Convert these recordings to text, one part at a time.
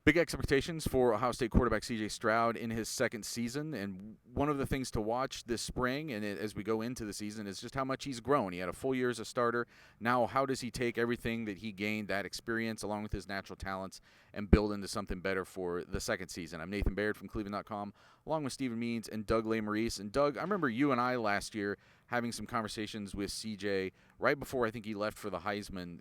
Big expectations for Ohio State quarterback C.J. Stroud in his second season, and one of the things to watch this spring and as we go into the season is just how much he's grown. He had a full year as a starter. Now, how does he take everything that he gained, that experience, along with his natural talents, and build into something better for the second season? I'm Nathan Baird from cleveland.com, along with Stephen Means and Doug Lesmerises. And Doug, I remember you and I last year having some conversations with C.J. right before I think he left for the Heisman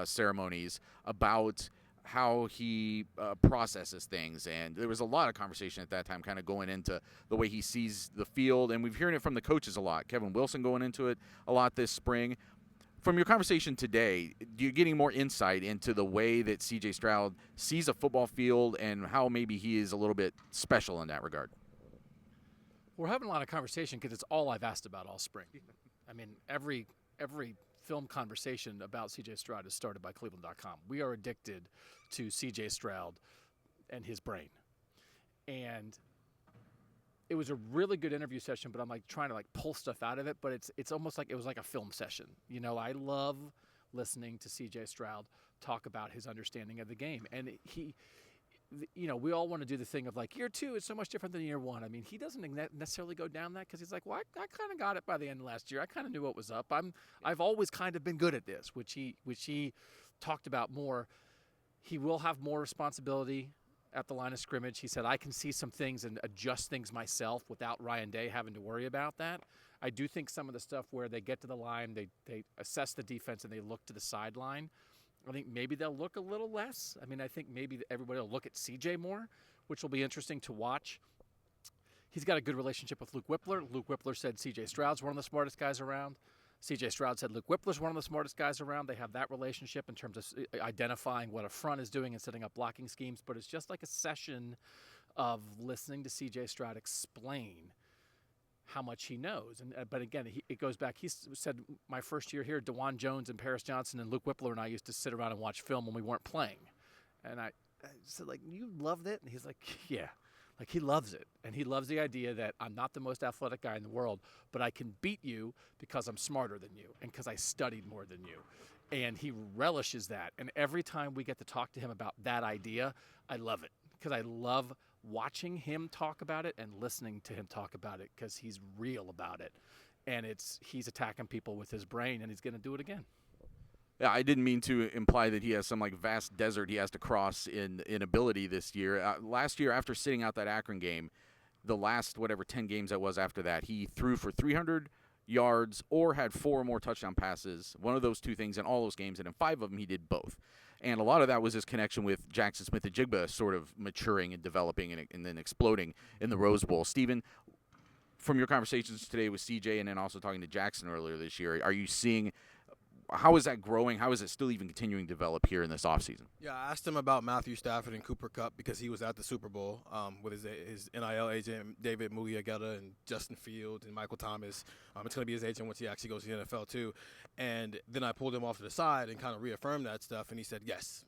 ceremonies about how he processes things, and there was a lot of conversation at that time kind of going into the way he sees the field, and we've hearing it from the coaches a lot. Kevin Wilson going into it a lot this spring. From your conversation today, you're getting more insight into the way that C.J. Stroud sees a football field and how maybe he is a little bit special in that regard. We're having a lot of conversation because it's all I've asked about all spring. I mean, every film conversation about C.J. Stroud is started by cleveland.com. We are addicted to C.J. Stroud and his brain. And it was a really good interview session, but I'm like trying to like pull stuff out of it, but it's almost like it was like a film session. You know, I love listening to C.J. Stroud talk about his understanding of the game. And we all want to do the thing of like year two is so much different than year one. I mean, he doesn't necessarily go down that because he's like, well, I kind of got it by the end of last year. I kind of knew what was up. I've always kind of been good at this, which he talked about more. He will have more responsibility at the line of scrimmage. He said, I can see some things and adjust things myself without Ryan Day having to worry about that. I do think some of the stuff where they get to the line, they assess the defense and they look to the sideline, I think maybe they'll look a little less. I mean, I think maybe everybody will look at CJ more, which will be interesting to watch. He's got a good relationship with Luke Whippler. Luke Whippler said CJ Stroud's one of the smartest guys around. CJ Stroud said Luke Whippler's one of the smartest guys around. They have that relationship in terms of identifying what a front is doing and setting up blocking schemes. But it's just like a session of listening to CJ Stroud explain how much he knows. But again, it goes back. He said, my first year here, DeJuan Jones and Paris Johnson and Luke Whippler and I used to sit around and watch film when we weren't playing. And I said, like, you loved it? And he's like, yeah. Like, he loves it. And he loves the idea that I'm not the most athletic guy in the world, but I can beat you because I'm smarter than you and because I studied more than you. And he relishes that. And every time we get to talk to him about that idea, I love it because I love watching him talk about it and listening to him talk about it because he's real about it. And he's attacking people with his brain, and he's going to do it again. Yeah, I didn't mean to imply that he has some like vast desert he has to cross in ability this year. Last year, after sitting out that Akron game, the last 10 games that was after that, he threw for 300 yards or had 4 or more touchdown passes, one of those two things in all those games, and in 5 of them he did both. And a lot of that was his connection with Jackson Smith-Njigba sort of maturing and developing and then exploding in the Rose Bowl. Stephen, from your conversations today with CJ and then also talking to Jackson earlier this year, are you seeing – how is that growing? How is it still even continuing to develop here in this offseason? Yeah, I asked him about Matthew Stafford and Cooper Kupp because he was at the Super Bowl with his NIL agent, David Muyageta, and Justin Fields and Michael Thomas. It's going to be his agent once he actually goes to the NFL too. And then I pulled him off to the side and kind of reaffirmed that stuff, and he said, yes,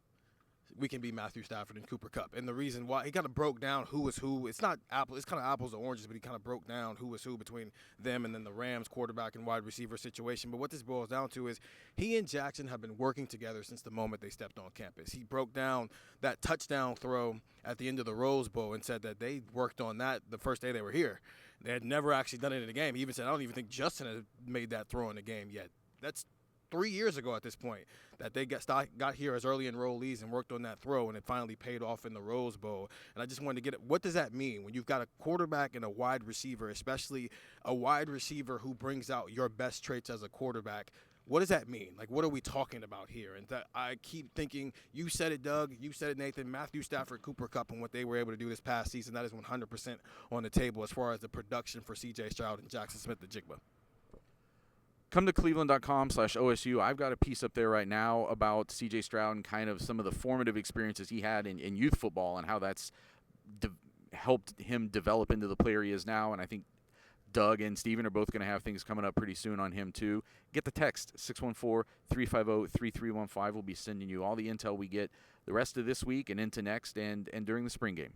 we can be Matthew Stafford and Cooper Kupp. And the reason why, he kind of broke down who is who. It's not apple. It's kind of apples and oranges, but he kind of broke down who is who between them and then the Rams quarterback and wide receiver situation. But what this boils down to is he and Jackson have been working together since the moment they stepped on campus. He broke down that touchdown throw at the end of the Rose Bowl and said that they worked on that the first day they were here. They had never actually done it in the game. He even said, I don't even think Justin had made that throw in the game yet. That's 3 years ago at this point that they got here as early enrollees and worked on that throw, and it finally paid off in the Rose Bowl. And I just wanted to get it. What does that mean when you've got a quarterback and a wide receiver, especially a wide receiver who brings out your best traits as a quarterback? What does that mean? Like, what are we talking about here? And I keep thinking, you said it, Doug, you said it, Nathan, Matthew Stafford, Cooper Kupp, and what they were able to do this past season, that is 100% on the table as far as the production for C.J. Stroud and Jackson Smith-Njigba. Come to cleveland.com/OSU. I've got a piece up there right now about C.J. Stroud and kind of some of the formative experiences he had in youth football and how that's helped him develop into the player he is now. And I think Doug and Steven are both going to have things coming up pretty soon on him too. Get the text, 614-350-3315. We'll be sending you all the intel we get the rest of this week and into next and during the spring game.